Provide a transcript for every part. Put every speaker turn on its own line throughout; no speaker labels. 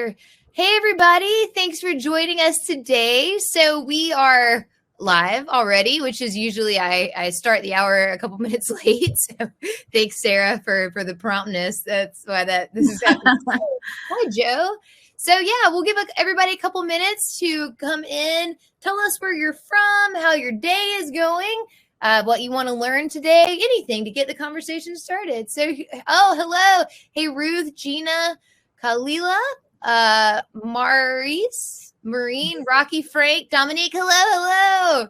here. Hey, everybody. Thanks for joining us today. So we are live already, which is usually I start the hour a couple minutes late. So thanks, Sarah, for the promptness. That's why this is happening. Hi, Joe. So yeah, we'll give everybody a couple minutes to come in, tell us where you're from, how your day is going, what you want to learn today, anything to get the conversation started. So, hello. Hey, Ruth, Gina, Kalila, Maurice, Maureen, Rocky, Frank, Dominique, hello.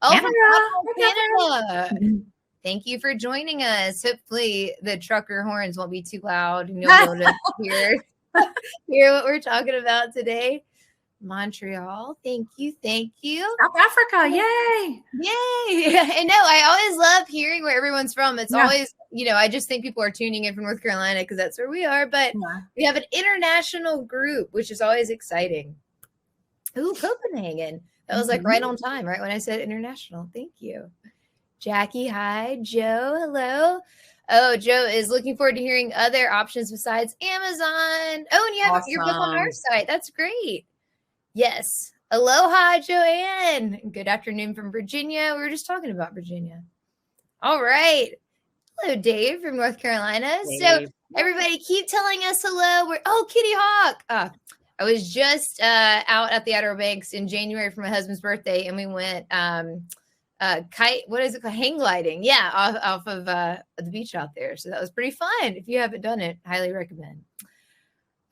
Oh, Canada. Thank you for joining us. Hopefully the trucker horns won't be too loud and you'll be able to hear what we're talking about today. Montreal, thank you.
South Africa, yay!
I know. I always love hearing where everyone's from. It's always, I just think people are tuning in from North Carolina because that's where we are. But we have an international group, which is always exciting. Ooh, Copenhagen. That was like right on time, right when I said international. Thank you. Jackie, hi. Joe, hello. Oh, Joe is looking forward to hearing other options besides Amazon. Oh, and you have your book on our site. That's great. Yes. Aloha, Joanne. Good afternoon from Virginia. We were just talking about Virginia. All right. Hello, Dave from North Carolina. Dave. So everybody keep telling us hello. Kitty Hawk. I was just out at the Outer Banks in January for my husband's birthday, and we went hang gliding. Yeah, off of the beach out there. So that was pretty fun. If you haven't done it, highly recommend.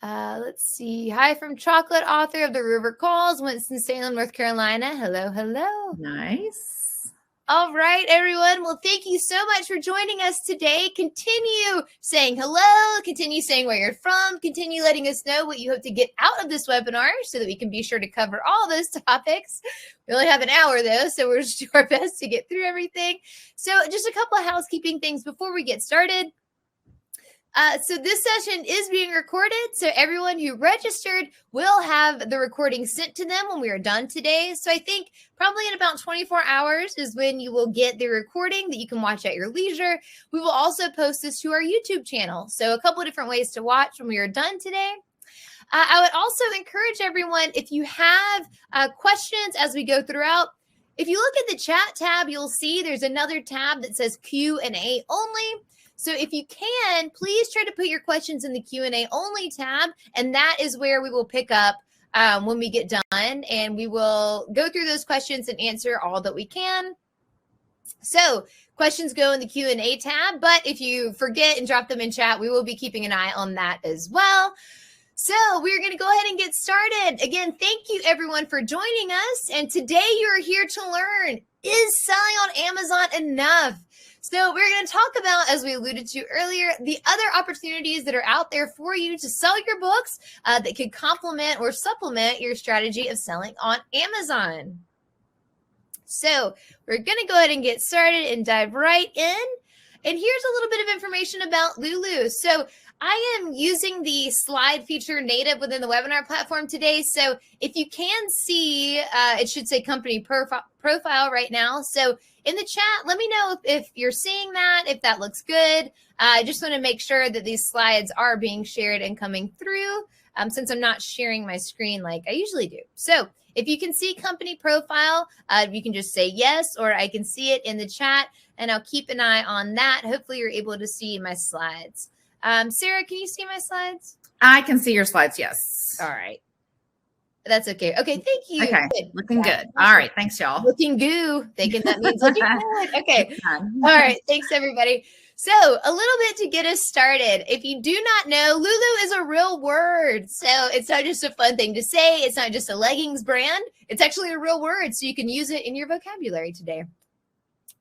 Let's see. Hi from Chocolate, author of The River Calls, Winston-Salem, North Carolina. Hello.
Nice.
All right, everyone. Well, thank you so much for joining us today. Continue saying hello. Continue saying where you're from. Continue letting us know what you hope to get out of this webinar so that we can be sure to cover all those topics. We only have an hour, though, so we'll just do our best to get through everything. So just a couple of housekeeping things before we get started. So this session is being recorded, so everyone who registered will have the recording sent to them when we are done today. So I think probably in about 24 hours is when you will get the recording that you can watch at your leisure. We will also post this to our YouTube channel. So a couple of different ways to watch when we are done today. I would also encourage everyone, if you have questions as we go throughout, if you look at the chat tab, you'll see there's another tab that says Q&A only. So if you can, please try to put your questions in the Q&A only tab, and that is where we will pick up when we get done, and we will go through those questions and answer all that we can. So questions go in the Q&A tab, but if you forget and drop them in chat, we will be keeping an eye on that as well. So we're going to go ahead and get started. Again, thank you everyone for joining us. And today you're here to learn, is selling on Amazon enough? So we're going to talk about, as we alluded to earlier, the other opportunities that are out there for you to sell your books that could complement or supplement your strategy of selling on Amazon. So we're going to go ahead and get started and dive right in. And here's a little bit of information about Lulu. So I am using the slide feature native within the webinar platform today. So if you can see, it should say company profile right now. So in the chat, let me know if you're seeing that, if that looks good. I just want to make sure that these slides are being shared and coming through since I'm not sharing my screen like I usually do. So if you can see company profile, you can just say yes, or I can see it in the chat and I'll keep an eye on that. Hopefully you're able to see my slides. Sarah, can you see my slides?
I can see your slides, yes.
All right. That's okay. Okay, thank you.
Okay, good. Looking good. All right, thanks, y'all.
Looking goo. Thinking that means looking good. Okay. All right, thanks, everybody. So a little bit to get us started. If you do not know, Lulu is a real word. So it's not just a fun thing to say. It's not just a leggings brand. It's actually a real word, so you can use it in your vocabulary today.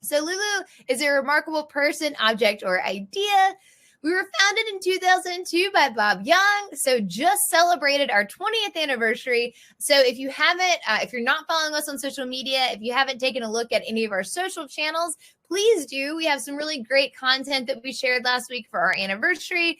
So Lulu is a remarkable person, object, or idea. We were founded in 2002 by Bob Young, so just celebrated our 20th anniversary. So if you haven't, if you're not following us on social media, if you haven't taken a look at any of our social channels, please do. We have some really great content that we shared last week for our anniversary,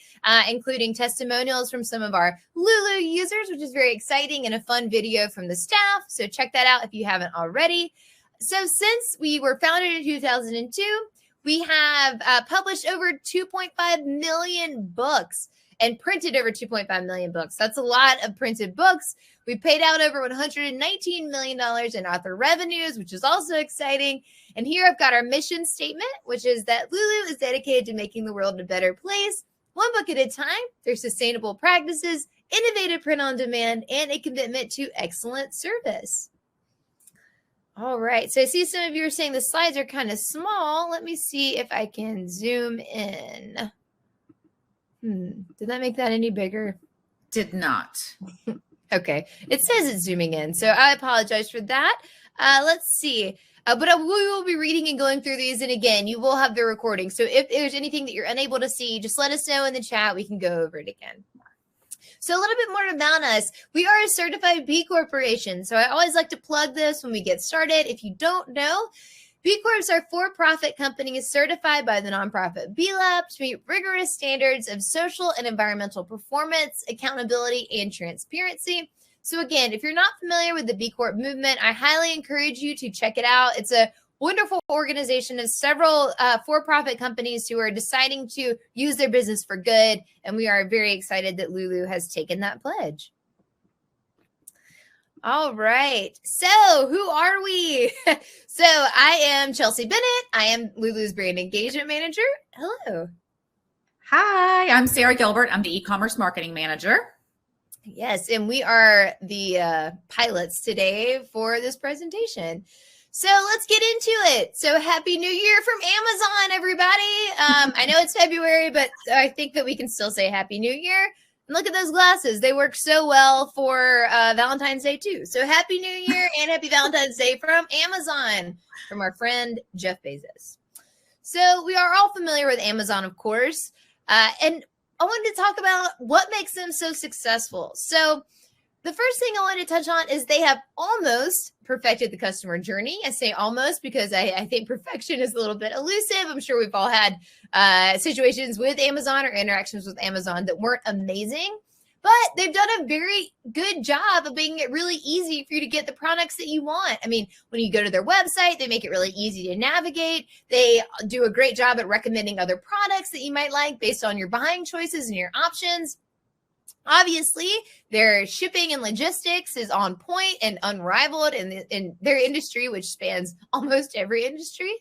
including testimonials from some of our Lulu users, which is very exciting, and a fun video from the staff. So check that out if you haven't already. So since we were founded in 2002, we have published over 2.5 million books. and printed over 2.5 million books. That's a lot of printed books. We paid out over $119 million in author revenues, which is also exciting. And here I've got our mission statement, which is that Lulu is dedicated to making the world a better place, one book at a time, through sustainable practices, innovative print on demand, and a commitment to excellent service. All right. So I see some of you are saying the slides are kind of small. Let me see if I can zoom in. Did that make that any bigger?
Did not.
Okay. It says it's zooming in, so I apologize for that. Let's see. But we will be reading and going through these. And again, you will have the recording. So if there's anything that you're unable to see, just let us know in the chat. We can go over it again. So a little bit more about us. We are a certified B Corporation. So I always like to plug this when we get started. If you don't know, B Corps are for-profit companies certified by the nonprofit B Lab to meet rigorous standards of social and environmental performance, accountability, and transparency. So again, if you're not familiar with the B Corp movement, I highly encourage you to check it out. It's a wonderful organization of several for-profit companies who are deciding to use their business for good. And we are very excited that Lulu has taken that pledge. All right. So who are we? So I am Chelsea Bennett. I am Lulu's brand engagement manager. Hello.
Hi, I'm Sarah Gilbert. I'm the e-commerce marketing manager.
Yes, and we are the pilots today for this presentation. So let's get into it. So happy New Year from Amazon, everybody. I know it's February, but I think that we can still say Happy New Year. And look at those glasses. They work so well for Valentine's Day too. So Happy New Year and Happy Valentine's Day from Amazon, from our friend Jeff Bezos. So we are all familiar with Amazon, of course. And I wanted to talk about what makes them so successful. So the first thing I want to touch on is they have almost perfected the customer journey. I say almost because I think perfection is a little bit elusive. I'm sure we've all had situations with Amazon or interactions with Amazon that weren't amazing, but they've done a very good job of making it really easy for you to get the products that you want. I mean, when you go to their website, they make it really easy to navigate. They do a great job at recommending other products that you might like based on your buying choices and your options. Obviously, their shipping and logistics is on point and unrivaled in their industry, which spans almost every industry.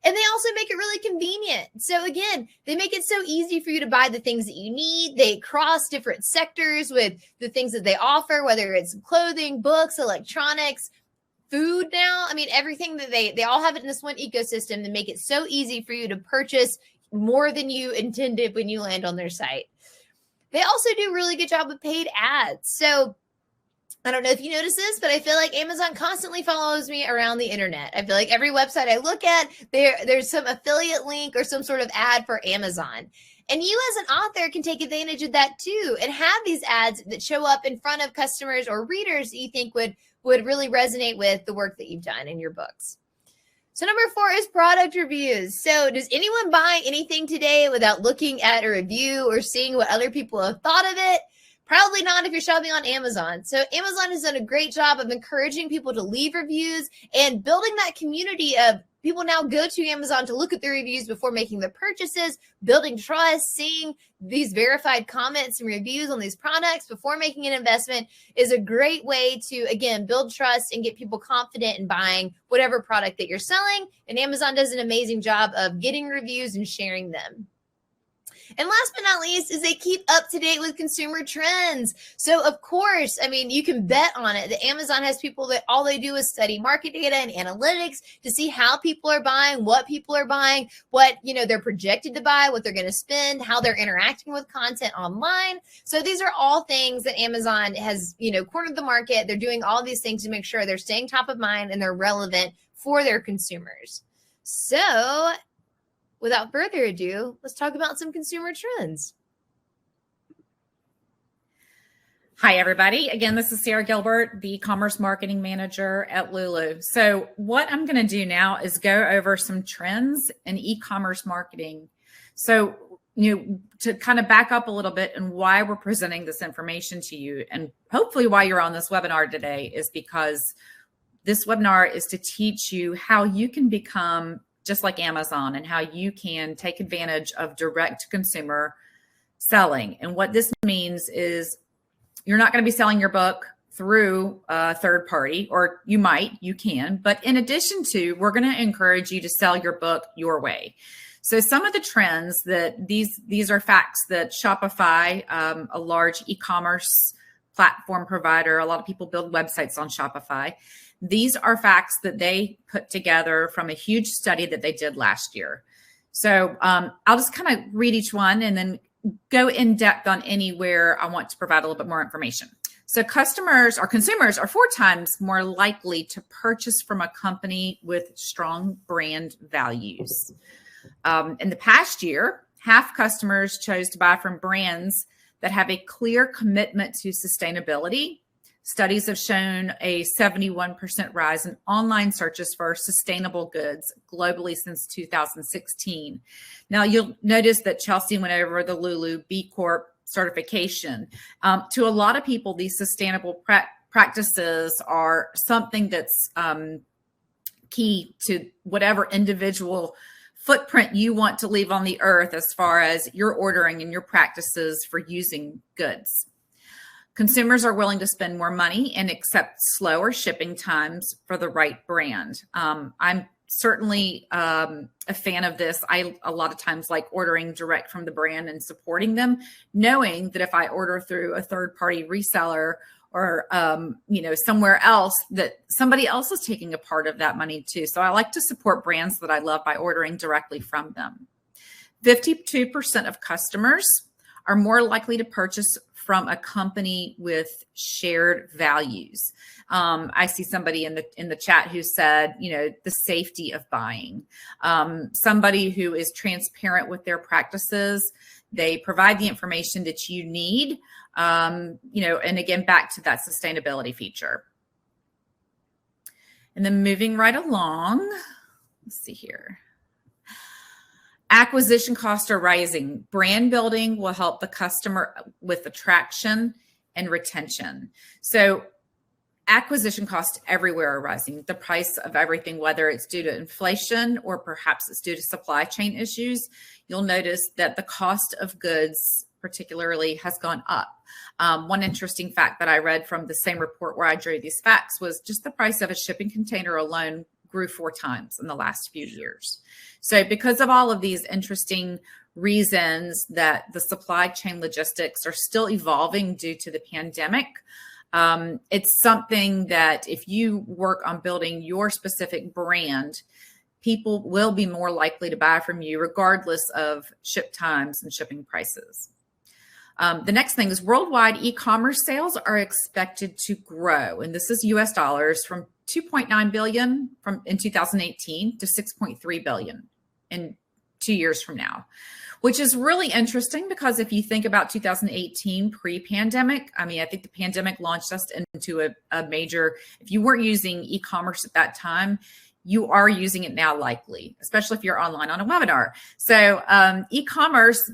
And they also make it really convenient. So again, they make it so easy for you to buy the things that you need. They cross different sectors with the things that they offer, whether it's clothing, books, electronics, food now. I mean, everything that they all have it in this one ecosystem to make it so easy for you to purchase more than you intended when you land on their site. They also do a really good job with paid ads. So I don't know if you notice this, but I feel like Amazon constantly follows me around the internet. I feel like every website I look at, there's some affiliate link or some sort of ad for Amazon. And you as an author can take advantage of that too and have these ads that show up in front of customers or readers that you think would really resonate with the work that you've done in your books. So number 4 is product reviews. So does anyone buy anything today without looking at a review or seeing what other people have thought of it? Probably not if you're shopping on Amazon. So Amazon has done a great job of encouraging people to leave reviews and building that community of people now go to Amazon to look at the reviews before making the purchases, building trust, seeing these verified comments and reviews on these products before making an investment is a great way to, again, build trust and get people confident in buying whatever product that you're selling. And Amazon does an amazing job of getting reviews and sharing them. And last but not least is they keep up to date with consumer trends. So of course, I mean, you can bet on it that Amazon has people that all they do is study market data and analytics to see how people are buying, what people are buying, what, they're projected to buy, what they're going to spend, how they're interacting with content online. So these are all things that Amazon has, cornered the market. They're doing all these things to make sure they're staying top of mind and they're relevant for their consumers. So without further ado, let's talk about some consumer trends.
Hi, everybody. Again, this is Sarah Gilbert, the e-commerce marketing manager at Lulu. So what I'm going to do now is go over some trends in e-commerce marketing. So, to kind of back up a little bit and why we're presenting this information to you, and hopefully why you're on this webinar today, is because this webinar is to teach you how you can become just like Amazon and how you can take advantage of direct to consumer selling. And what this means is you're not going to be selling your book through a third party, or you can, but in addition to, we're going to encourage you to sell your book your way. So some of the trends that these are facts that Shopify, a large e-commerce platform provider, a lot of people build websites on Shopify. These are facts that they put together from a huge study that they did last year. So I'll just kind of read each one and then go in depth on anywhere I want to provide a little bit more information. So consumers are 4 times more likely to purchase from a company with strong brand values. In the past year, half customers chose to buy from brands that have a clear commitment to sustainability. Studies have shown a 71% rise in online searches for sustainable goods globally since 2016. Now, you'll notice that Chelsea went over the Lulu B Corp certification. To a lot of people, these sustainable practices are something that's key to whatever individual footprint you want to leave on the earth as far as your ordering and your practices for using goods. Consumers are willing to spend more money and accept slower shipping times for the right brand. I'm certainly a fan of this. I a lot of times like ordering direct from the brand and supporting them, knowing that if I order through a third-party reseller or somewhere else, that somebody else is taking a part of that money too. So I like to support brands that I love by ordering directly from them. 52% of customers are more likely to purchase from a company with shared values. I see somebody in the chat who said, the safety of buying. Somebody who is transparent with their practices. They provide the information that you need. And again, back to that sustainability feature. And then moving right along, let's see here. Acquisition costs are rising. Brand building will help the customer with attraction and retention. So acquisition costs everywhere are rising. The price of everything, whether it's due to inflation or perhaps it's due to supply chain issues, you'll notice that the cost of goods particularly has gone up. One interesting fact that I read from the same report where I drew these facts was just the price of a shipping container alone grew 4 times in the last few years. So because of all of these interesting reasons that the supply chain logistics are still evolving due to the pandemic, it's something that if you work on building your specific brand, people will be more likely to buy from you regardless of ship times and shipping prices. The next thing is worldwide e-commerce sales are expected to grow, and this is US dollars, from 2.9 billion in 2018 to 6.3 billion in 2 years from now, which is really interesting because if you think about 2018 pre-pandemic, I think the pandemic launched us into a major, if you weren't using e-commerce at that time, you are using it now likely, especially if you're online on a webinar. So e-commerce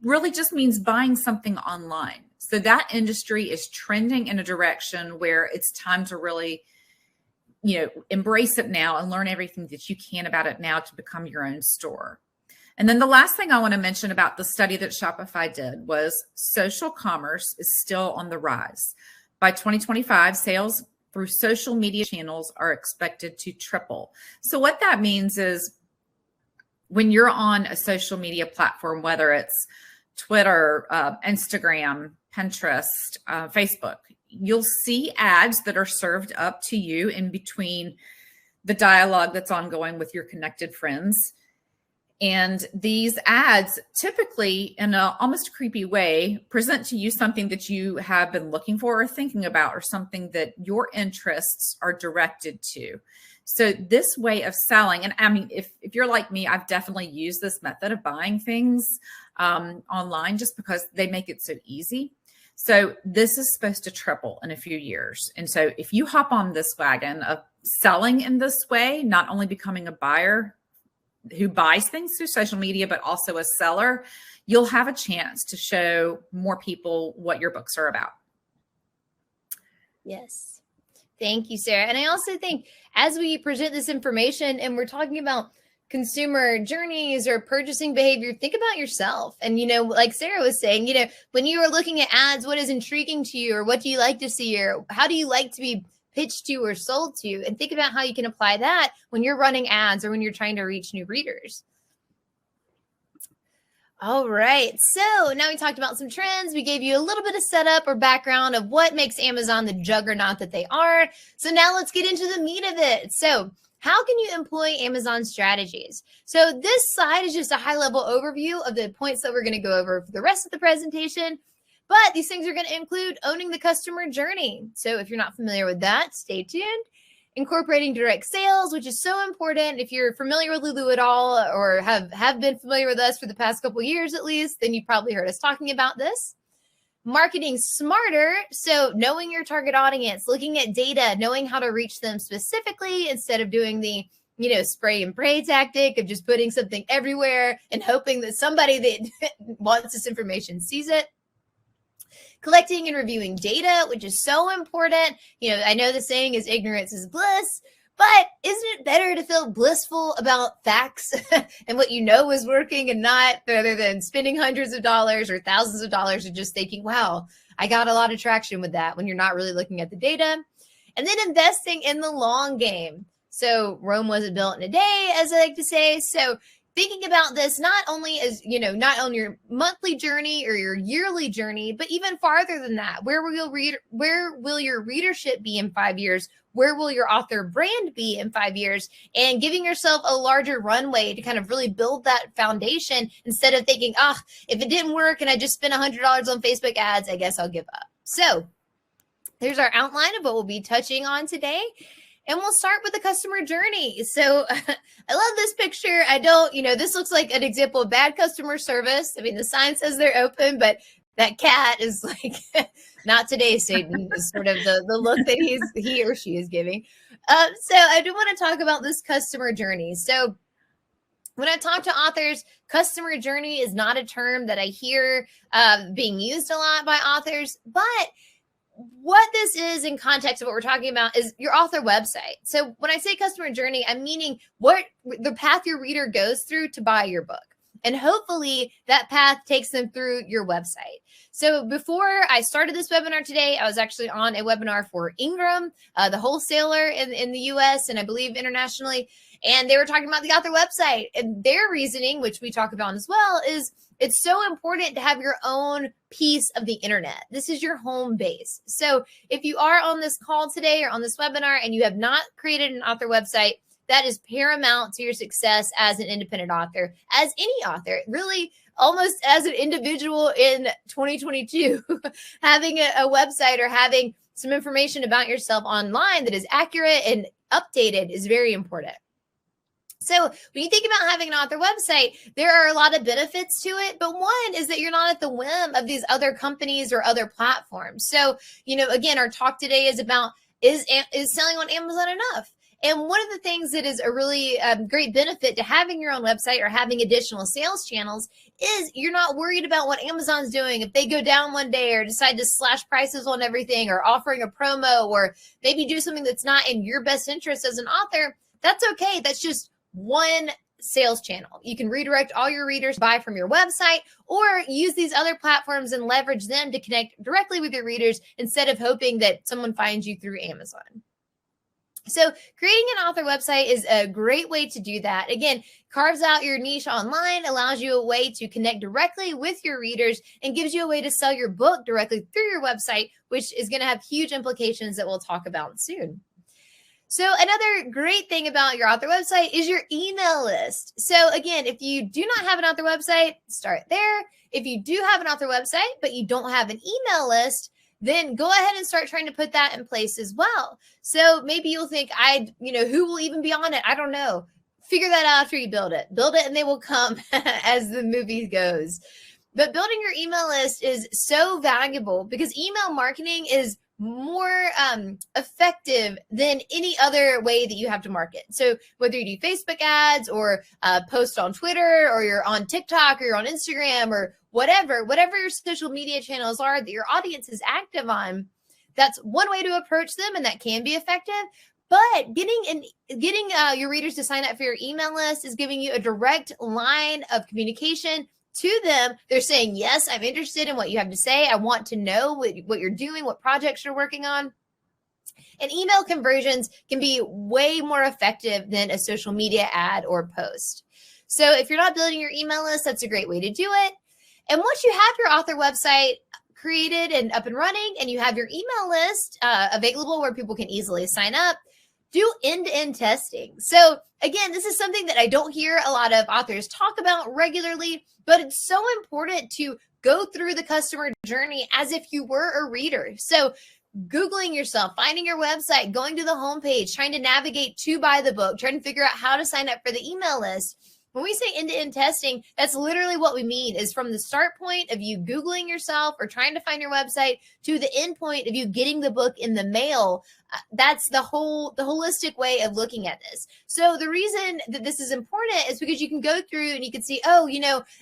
really just means buying something online. So that industry is trending in a direction where it's time to really, embrace it now and learn everything that you can about it now to become your own store. And then the last thing I want to mention about the study that Shopify did was social commerce is still on the rise. By 2025, sales through social media channels are expected to triple. So what that means is when you're on a social media platform, whether it's Twitter, Instagram, Pinterest, Facebook, you'll see ads that are served up to you in between the dialogue that's ongoing with your connected friends. And these ads typically, in an almost creepy way, present to you something that you have been looking for or thinking about, or something that your interests are directed to. So this way of selling, and if you're like me, I've definitely used this method of buying things online just because they make it so easy. So this is supposed to triple in a few years. And so if you hop on this wagon of selling in this way, not only becoming a buyer who buys things through social media, but also a seller, you'll have a chance to show more people what your books are about.
Yes. Thank you, Sarah. And I also think as we present this information and we're talking about consumer journeys or purchasing behavior, think about yourself. And, like Sarah was saying, when you are looking at ads, what is intriguing to you, or what do you like to see, or how do you like to be pitched to or sold to? And think about how you can apply that when you're running ads or when you're trying to reach new readers. All right. So now we talked about some trends. We gave you a little bit of setup or background of what makes Amazon the juggernaut that they are. So now let's get into the meat of it. So how can you employ Amazon strategies? So this slide is just a high-level overview of the points that we're going to go over for the rest of the presentation. But these things are going to include owning the customer journey. So if you're not familiar with that, stay tuned. Incorporating direct sales, which is so important. If you're familiar with Lulu at all, or have been familiar with us for the past couple years at least, then you've probably heard us talking about this. Marketing smarter, so knowing your target audience, looking at data, knowing how to reach them specifically instead of doing the spray and pray tactic of just putting something everywhere and hoping that somebody that wants this information sees it. Collecting and reviewing data, which is so important. I know the saying is ignorance is bliss, but isn't it better to feel blissful about facts and what is working and not, rather than spending hundreds of dollars or thousands of dollars and just thinking, wow, I got a lot of traction with that, when you're not really looking at the data. And then investing in the long game. So Rome wasn't built in a day, as I like to say. So thinking about this not only as, not on your monthly journey or your yearly journey, but even farther than that. Where will your readership be in 5 years? Where will your author brand be in 5 years? And giving yourself a larger runway to kind of really build that foundation, instead of thinking, if it didn't work and I just spent $100 on Facebook ads, I guess I'll give up. So here's our outline of what we'll be touching on today. And we'll start with the customer journey. So I love this picture. This looks like an example of bad customer service. I mean, the sign says they're open, but that cat is like, not today, Satan, is sort of the look that he or she is giving. So I do want to talk about this customer journey. So when I talk to authors, customer journey is not a term that I hear being used a lot by authors, but what this is in context of what we're talking about is your author website. So when I say customer journey, I'm meaning what the path your reader goes through to buy your book. And hopefully that path takes them through your website. So before I started this webinar today, I was actually on a webinar for Ingram, the wholesaler in the US and I believe internationally. And they were talking about the author website, and their reasoning, which we talk about as well, is it's so important to have your own piece of the internet. This is your home base. So if you are on this call today or on this webinar and you have not created an author website, that is paramount to your success as an independent author, as any author, really almost as an individual in 2022. Having a website or having some information about yourself online that is accurate and updated is very important. So when you think about having an author website, there are a lot of benefits to it. But one is that you're not at the whim of these other companies or other platforms. So, again, our talk today is about, is selling on Amazon enough? And one of the things that is a really great benefit to having your own website or having additional sales channels is you're not worried about what Amazon's doing. If they go down one day or decide to slash prices on everything or offering a promo or maybe do something that's not in your best interest as an author, that's okay. That's just one sales channel. You can redirect all your readers, buy from your website, or use these other platforms and leverage them to connect directly with your readers instead of hoping that someone finds you through Amazon. So creating an author website is a great way to do that. Again, carves out your niche online, allows you a way to connect directly with your readers, and gives you a way to sell your book directly through your website, which is going to have huge implications that we'll talk about soon. So another great thing about your author website is your email list. So again, if you do not have an author website, start there. If you do have an author website, but you don't have an email list, then go ahead and start trying to put that in place as well. So maybe you'll think, who will even be on it? I don't know. Figure that out after you build it. Build it and they will come as the movie goes. But building your email list is so valuable because email marketing is more effective than any other way that you have to market. So whether you do Facebook ads or post on Twitter, or you're on TikTok, or you're on Instagram, or whatever your social media channels are that your audience is active on, that's one way to approach them, and that can be effective. But getting your readers to sign up for your email list is giving you a direct line of communication to them. They're saying, yes, I'm interested in what you have to say. I want to know what you're doing, what projects you're working on. And email conversions can be way more effective than a social media ad or post. So if you're not building your email list, that's a great way to do it. And once you have your author website created and up and running, and you have your email list available where people can easily sign up, do end-to-end testing. So again, this is something that I don't hear a lot of authors talk about regularly, but it's so important to go through the customer journey as if you were a reader. So Googling yourself, finding your website, going to the homepage, trying to navigate to buy the book, trying to figure out how to sign up for the email list. When we say end-to-end testing, that's literally what we mean, is from the start point of you Googling yourself or trying to find your website to the end point of you getting the book in the mail. That's the holistic way of looking at this. So the reason that this is important is because you can go through and you can see, oh,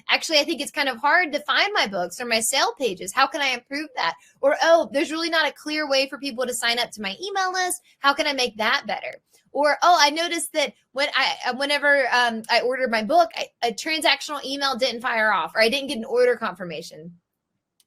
actually, I think it's kind of hard to find my books or my sale pages. How can I improve that? Or, oh, there's really not a clear way for people to sign up to my email list. How can I make that better? Or, oh, I noticed that whenever I ordered my book, a transactional email didn't fire off, or I didn't get an order confirmation.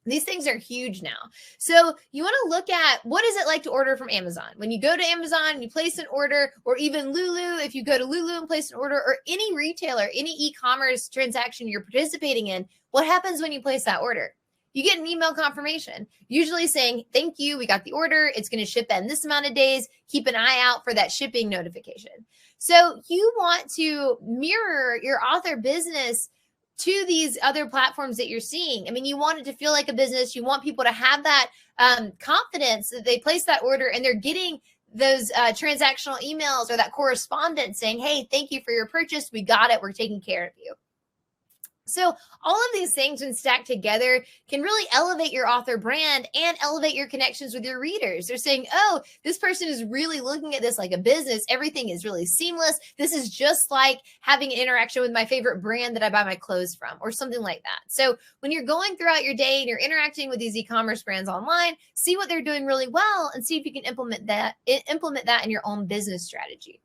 These things are huge now. So you want to look at, what is it like to order from Amazon? When you go to Amazon and you place an order, or even Lulu, if you go to Lulu and place an order, or any retailer, any e-commerce transaction you're participating in, what happens when you place that order? You get an email confirmation, usually saying, thank you, we got the order. It's going to ship in this amount of days. Keep an eye out for that shipping notification. So you want to mirror your author business to these other platforms that you're seeing. I mean, you want it to feel like a business. You want people to have that confidence that they place that order and they're getting those transactional emails or that correspondence saying, hey, thank you for your purchase. We got it. We're taking care of you. So all of these things, when stacked together, can really elevate your author brand and elevate your connections with your readers. They're saying, oh, this person is really looking at this like a business. Everything is really seamless. This is just like having an interaction with my favorite brand that I buy my clothes from, or something like that. So when you're going throughout your day and you're interacting with these e-commerce brands online, see what they're doing really well and see if you can implement that in your own business strategy.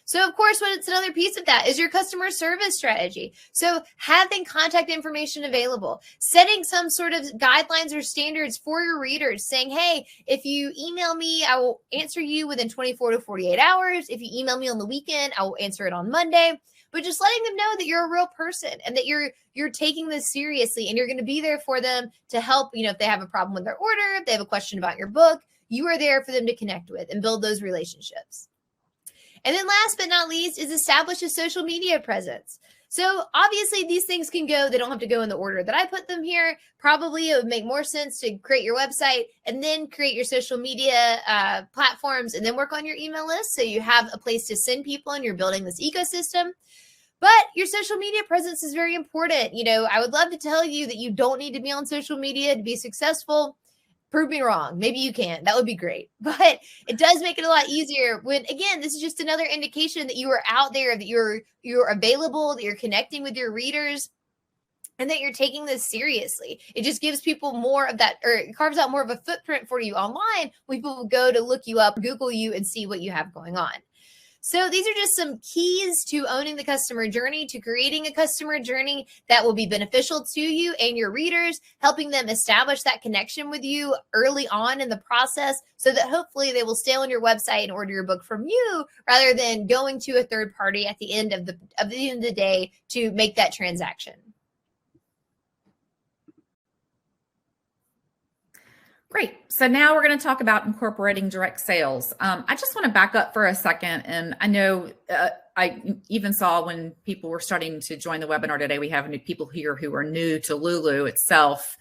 So of course, what's another piece of that is your customer service strategy. So having contact information available, setting some sort of guidelines or standards for your readers, saying, hey, if you email me, I will answer you within 24 to 48 hours. If you email me on the weekend, I will answer it on Monday. But just letting them know that you're a real person and that you're taking this seriously and you're going to be there for them to help, if they have a problem with their order, if they have a question about your book, you are there for them to connect with and build those relationships. And then last but not least is establish a social media presence. So obviously these things can go, they don't have to go in the order that I put them here. Probably it would make more sense to create your website and then create your social media platforms and then work on your email list. So you have a place to send people and you're building this ecosystem. But your social media presence is very important. I would love to tell you that you don't need to be on social media to be successful. Prove me wrong. Maybe you can. That would be great. But it does make it a lot easier when, again, this is just another indication that you are out there, that you're available, that you're connecting with your readers, and that you're taking this seriously. It just gives people more of that, or it carves out more of a footprint for you online when people go to look you up, Google you, and see what you have going on. So these are just some keys to owning the customer journey, to creating a customer journey that will be beneficial to you and your readers, helping them establish that connection with you early on in the process so that hopefully they will stay on your website and order your book from you rather than going to a third party at the end of the day to make that transaction.
Great. So now we're going to talk about incorporating direct sales. I just want to back up for a second. And I know I even saw when people were starting to join the webinar today, we have new people here who are new to Lulu itself.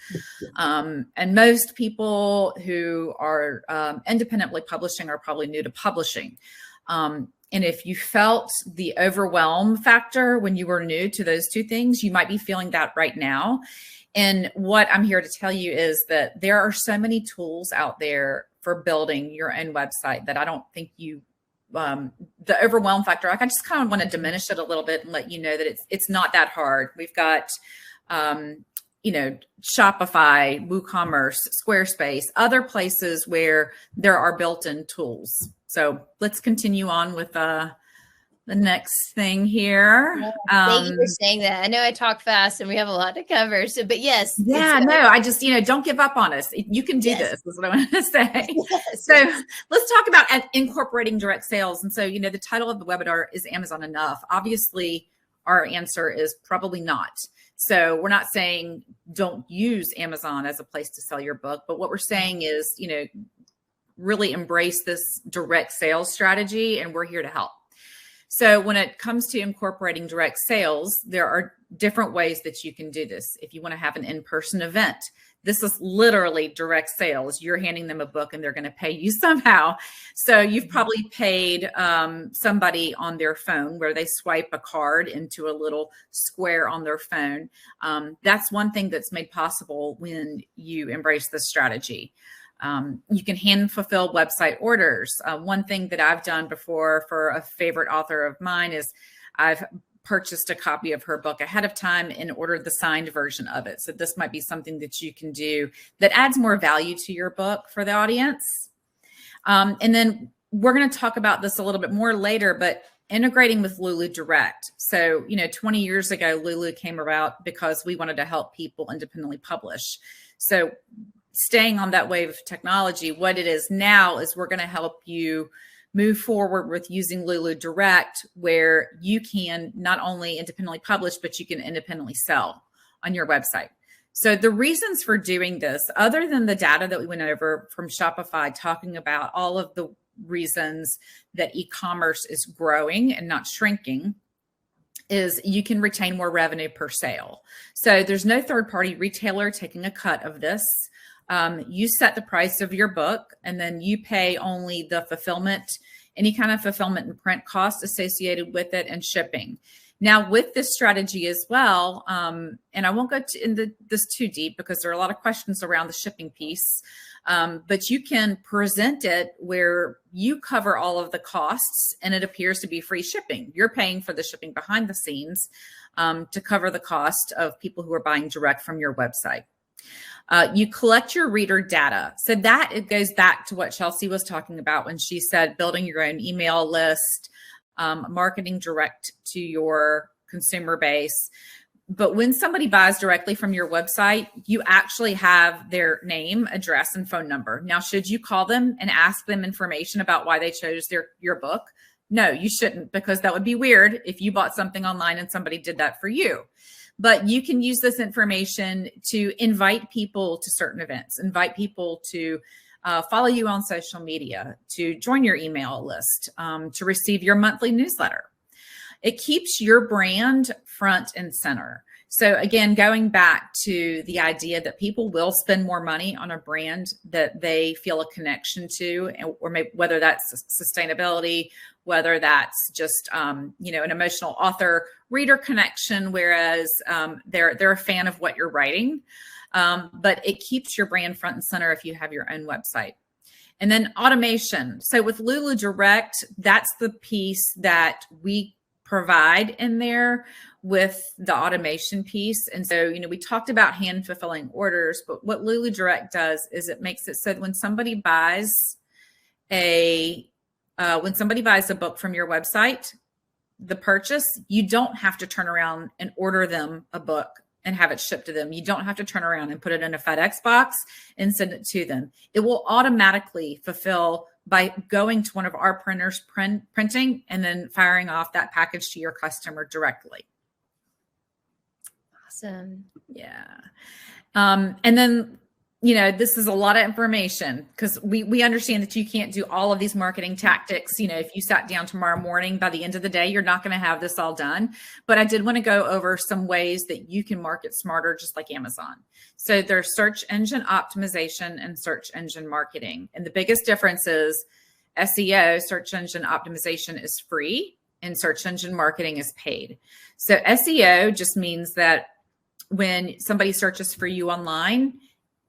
And most people who are independently publishing are probably new to publishing. And if you felt the overwhelm factor when you were new to those two things, you might be feeling that right now. And what I'm here to tell you is that there are so many tools out there for building your own website that I don't think the overwhelm factor, I just kind of want to diminish it a little bit and let you know that it's not that hard. We've got, Shopify, WooCommerce, Squarespace, other places where there are built-in tools. So let's continue on with the next thing here.
Thank you for saying that. I know I talk fast and we have a lot to cover. So, but yes.
Yeah, no, I just, don't give up on us. You can do this, is what I want to say.
Yes.
So let's talk about incorporating direct sales. And so, the title of the webinar is Amazon enough? Obviously, our answer is probably not. So we're not saying don't use Amazon as a place to sell your book, but what we're saying is, really embrace this direct sales strategy, and we're here to help. So when it comes to incorporating direct sales, there are different ways that you can do this. If you want to have an in-person event, this is literally direct sales. You're handing them a book and they're going to pay you somehow. So you've probably paid somebody on their phone where they swipe a card into a little square on their phone. That's one thing that's made possible when you embrace this strategy. You can hand fulfill website orders. One thing that I've done before for a favorite author of mine is I've purchased a copy of her book ahead of time and ordered the signed version of it. So this might be something that you can do that adds more value to your book for the audience. And then we're going to talk about this a little bit more later, but integrating with Lulu Direct. So, 20 years ago, Lulu came about because we wanted to help people independently publish. So staying on that wave of technology, what it is now is we're going to help you move forward with using Lulu Direct, where you can not only independently publish, but you can independently sell on your website. So the reasons for doing this, other than the data that we went over from Shopify, talking about all of the reasons that e-commerce is growing and not shrinking, is you can retain more revenue per sale. So there's no third-party retailer taking a cut of this. You set the price of your book, and then you pay only the fulfillment, any kind of fulfillment and print costs associated with it, and shipping. Now, with this strategy as well, and I won't go into this too deep because there are a lot of questions around the shipping piece, but you can present it where you cover all of the costs and it appears to be free shipping. You're paying for the shipping behind the scenes to cover the cost of people who are buying direct from your website. You collect your reader data. So that it goes back to what Chelsea was talking about when she said building your own email list, marketing direct to your consumer base. But when somebody buys directly from your website, you actually have their name, address, and phone number. Now, should you call them and ask them information about why they chose your book? No, you shouldn't, because that would be weird if you bought something online and somebody did that for you. But you can use this information to invite people to certain events, invite people to follow you on social media, to join your email list, to receive your monthly newsletter. It keeps your brand front and center. So again, going back to the idea that people will spend more money on a brand that they feel a connection to, or maybe whether that's sustainability, whether that's just an emotional author-reader connection, whereas they're a fan of what you're writing. But it keeps your brand front and center if you have your own website. And then automation. So with Lulu Direct, that's the piece that we provide in there with the automation piece. And so, we talked about hand fulfilling orders, but what Lulu Direct does is it makes it so that when somebody buys a book from your website, the purchase, you don't have to turn around and order them a book and have it shipped to them. You don't have to turn around and put it in a FedEx box and send it to them. It will automatically fulfill by going to one of our printers, printing, and then firing off that package to your customer directly.
Awesome.
Yeah. And then, this is a lot of information because we understand that you can't do all of these marketing tactics. If you sat down tomorrow morning, by the end of the day, you're not going to have this all done. But I did want to go over some ways that you can market smarter, just like Amazon. So there's search engine optimization and search engine marketing. And the biggest difference is SEO, search engine optimization, is free and search engine marketing is paid. So SEO just means that when somebody searches for you online,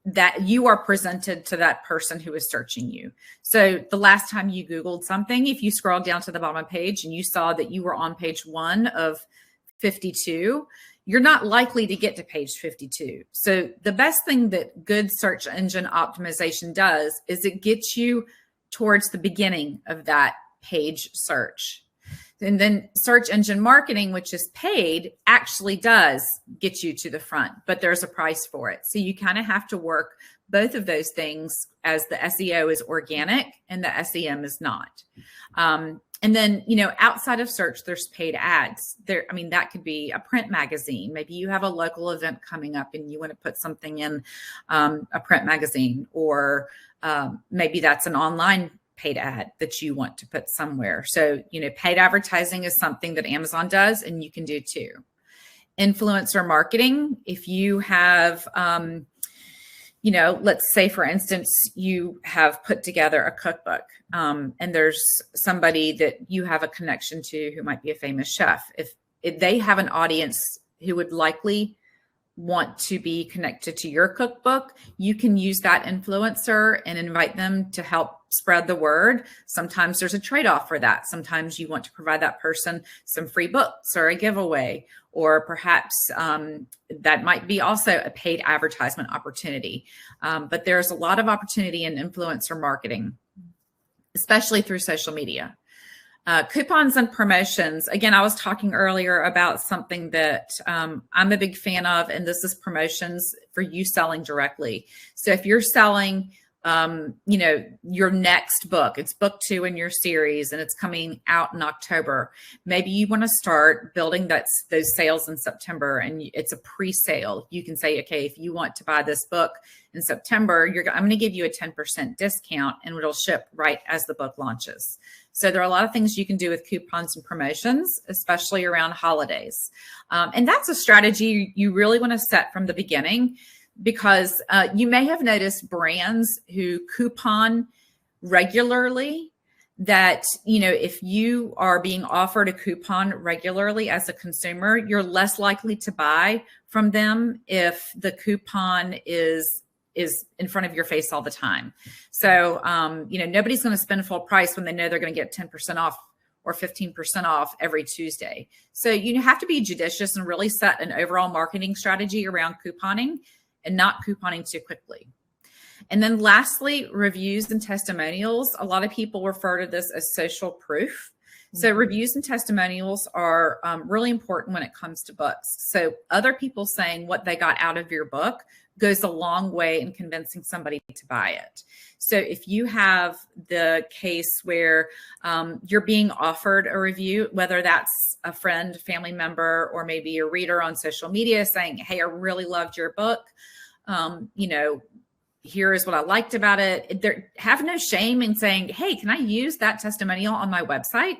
that you are presented to that person who is searching you. So the last time you Googled something, if you scrolled down to the bottom of the page and you saw that you were on page 1 of 52, you're not likely to get to page 52. So the best thing that good search engine optimization does is it gets you towards the beginning of that page search. And then search engine marketing, which is paid, actually does get you to the front, but there's a price for it. So you kind of have to work both of those things, as the SEO is organic and the SEM is not. And then, outside of search, there's paid ads. That could be a print magazine. Maybe you have a local event coming up and you want to put something in a print magazine, or maybe that's an online paid ad that you want to put somewhere. So, paid advertising is something that Amazon does and you can do too. Influencer marketing, if you have, let's say, for instance, you have put together a cookbook and there's somebody that you have a connection to who might be a famous chef. If they have an audience who would likely want to be connected to your cookbook, you can use that influencer and invite them to help spread the word. Sometimes there's a trade-off for that. Sometimes you want to provide that person some free books or a giveaway, or perhaps that might be also a paid advertisement opportunity. But there's a lot of opportunity in influencer marketing, especially through social media. Coupons and promotions. Again, I was talking earlier about something that I'm a big fan of, and this is promotions for you selling directly. So if you're selling, your next book, it's book 2 in your series and it's coming out in October. Maybe you want to start building those sales in September, and it's a pre-sale. You can say, okay, if you want to buy this book in September, I'm going to give you a 10% discount and it'll ship right as the book launches. So there are a lot of things you can do with coupons and promotions, especially around holidays. And that's a strategy you really want to set from the beginning, because you may have noticed brands who coupon regularly, that, if you are being offered a coupon regularly as a consumer, you're less likely to buy from them if the coupon is in front of your face all the time. So, nobody's going to spend full price when they know they're going to get 10% off or 15% off every Tuesday. So you have to be judicious and really set an overall marketing strategy around couponing and not couponing too quickly. And then lastly, reviews and testimonials. A lot of people refer to this as social proof. So reviews and testimonials are really important when it comes to books. So other people saying what they got out of your book goes a long way in convincing somebody to buy it. So if you have the case where you're being offered a review, whether that's a friend, family member, or maybe a reader on social media saying, hey, I really loved your book. Here is what I liked about it. Have no shame in saying, hey, can I use that testimonial on my website?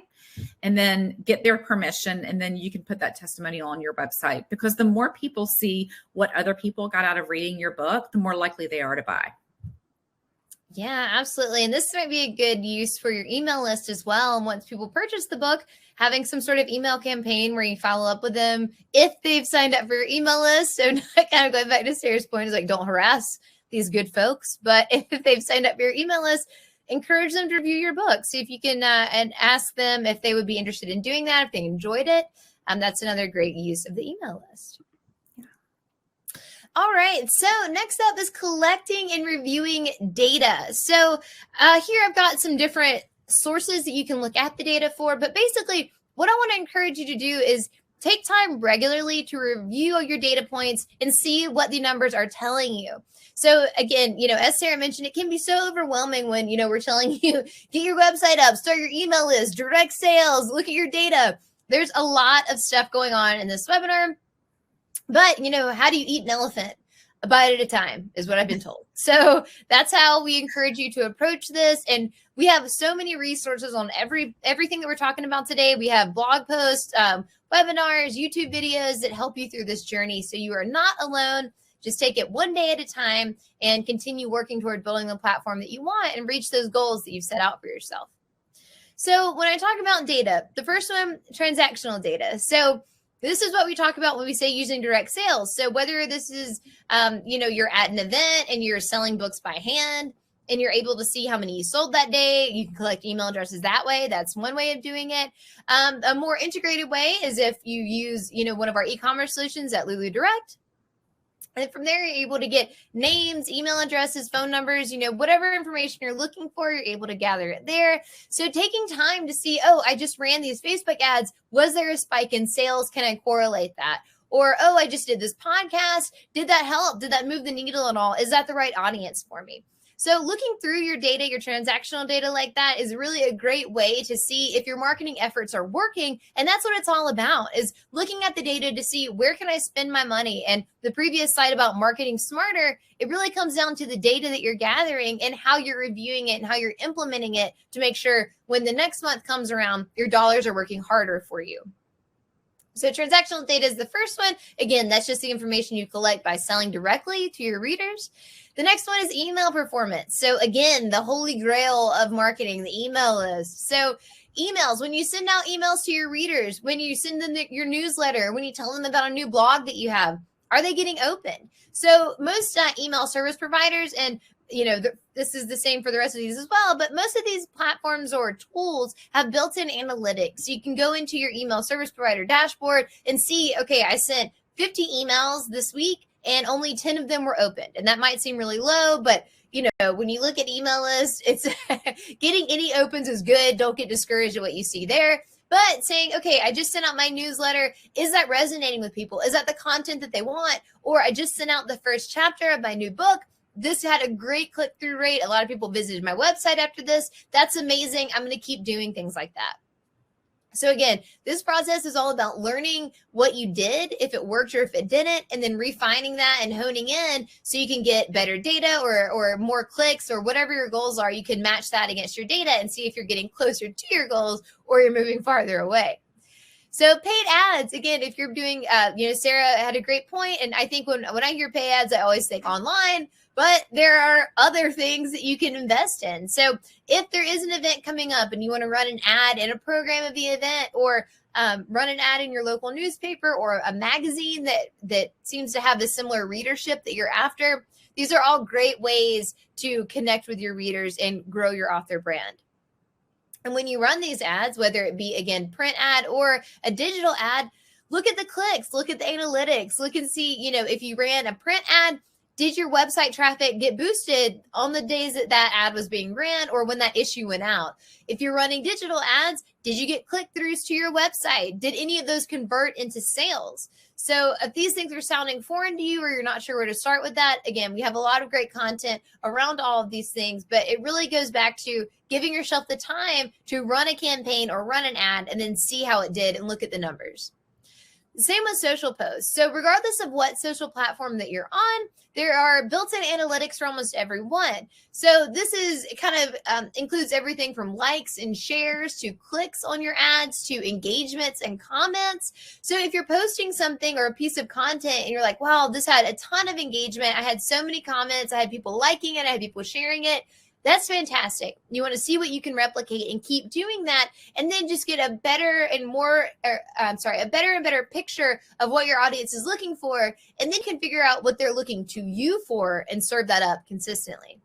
And then get their permission, and then you can put that testimonial on your website, because the more people see what other people got out of reading your book, the more likely they are to buy.
Yeah, absolutely. And this might be a good use for your email list as well. And once people purchase the book, having some sort of email campaign where you follow up with them if they've signed up for your email list. So kind of going back to Sarah's point, is like, don't harass these good folks. But if they've signed up for your email list, encourage them to review your book. See if you can and ask them if they would be interested in doing that, if they enjoyed it. That's another great use of the email list. Yeah. All right. So next up is collecting and reviewing data. So here I've got some different sources that you can look at the data for. But basically, what I want to encourage you to do is take time regularly to review your data points and see what the numbers are telling you. So again, as Sarah mentioned, it can be so overwhelming when, we're telling you, get your website up, start your email list, direct sales, look at your data. There's a lot of stuff going on in this webinar, but how do you eat an elephant? A bite at a time is what I've been told. So that's how we encourage you to approach this. And we have so many resources on everything that we're talking about today. We have blog posts, webinars, YouTube videos that help you through this journey. So you are not alone. Just take it one day at a time and continue working toward building the platform that you want and reach those goals that you've set out for yourself. So when I talk about data, the first one, transactional data. So this is what we talk about when we say using direct sales. So whether this is, you're at an event and you're selling books by hand and you're able to see how many you sold that day, you can collect email addresses that way. That's one way of doing it. A more integrated way is if you use, one of our e-commerce solutions at Lulu Direct. And from there, you're able to get names, email addresses, phone numbers, whatever information you're looking for, you're able to gather it there. So taking time to see, oh, I just ran these Facebook ads. Was there a spike in sales? Can I correlate that? Or, oh, I just did this podcast. Did that help? Did that move the needle at all? Is that the right audience for me? So looking through your data, your transactional data like that is really a great way to see if your marketing efforts are working. And that's what it's all about, is looking at the data to see where can I spend my money. And the previous slide about marketing smarter, it really comes down to the data that you're gathering and how you're reviewing it and how you're implementing it to make sure when the next month comes around, your dollars are working harder for you. So transactional data is the first one. Again, that's just the information you collect by selling directly to your readers. The next one is email performance. So again, the holy grail of marketing, the email list. So emails, when you send out emails to your readers, when you send them your newsletter, when you tell them about a new blog that you have, are they getting opened? So most email service providers, and this is the same for the rest of these as well, but most of these platforms or tools have built-in analytics. So you can go into your email service provider dashboard and see, okay, I sent 50 emails this week and only 10 of them were opened. And that might seem really low, but when you look at email lists, it's getting any opens is good. Don't get discouraged at what you see there. But saying, okay, I just sent out my newsletter. Is that resonating with people? Is that the content that they want? Or I just sent out the first chapter of my new book. This had a great click-through rate. A lot of people visited my website after this. That's amazing. I'm going to keep doing things like that. So again, this process is all about learning what you did, if it worked or if it didn't, and then refining that and honing in so you can get better data or more clicks or whatever your goals are. You can match that against your data and see if you're getting closer to your goals or you're moving farther away. So paid ads, again, if you're doing, Sarah had a great point. And I think when I hear pay ads, I always think online, but there are other things that you can invest in. So if there is an event coming up and you want to run an ad in a program of the event, or run an ad in your local newspaper or a magazine that seems to have the similar readership that you're after, these are all great ways to connect with your readers and grow your author brand. And when you run these ads, whether it be, again, print ad or a digital ad, look at the clicks, look at the analytics, look and see, if you ran a print ad, did your website traffic get boosted on the days that ad was being ran or when that issue went out? If you're running digital ads, did you get click-throughs to your website? Did any of those convert into sales? So if these things are sounding foreign to you or you're not sure where to start with that, again, we have a lot of great content around all of these things, but it really goes back to giving yourself the time to run a campaign or run an ad and then see how it did and look at the numbers. Same with social posts. So regardless of what social platform that you're on, there are built-in analytics for almost every one. So this is kind of includes everything from likes and shares to clicks on your ads to engagements and comments. So if you're posting something or a piece of content and you're like, wow, this had a ton of engagement, I had so many comments, I had people liking it, I had people sharing it, that's fantastic. You want to see what you can replicate and keep doing that, and then just get a better and better picture of what your audience is looking for, and then you can figure out what they're looking to you for and serve that up consistently.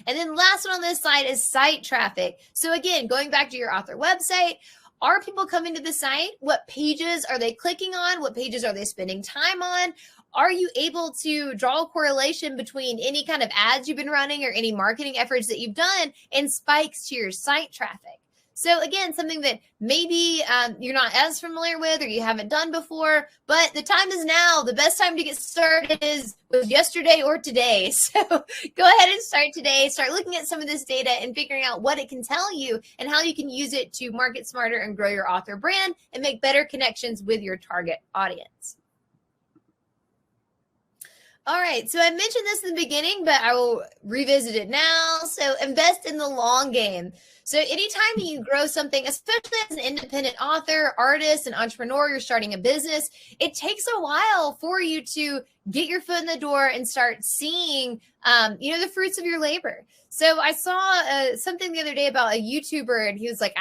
And then last one on this slide is site traffic. So again, going back to your author website, are people coming to the site? What pages are they clicking on? What pages are they spending time on? Are you able to draw a correlation between any kind of ads you've been running or any marketing efforts that you've done and spikes to your site traffic? So again, something that maybe you're not as familiar with or you haven't done before, but the time is now. The best time to get started was yesterday or today. So go ahead and start today. Start looking at some of this data and figuring out what it can tell you and how you can use it to market smarter and grow your author brand and make better connections with your target audience. All right, so I mentioned this in the beginning, but I will revisit it now. So invest in the long game. So anytime you grow something, especially as an independent author, artist, and entrepreneur, you're starting a business, it takes a while for you to get your foot in the door and start seeing, the fruits of your labor. So I saw something the other day about a YouTuber, and he was like,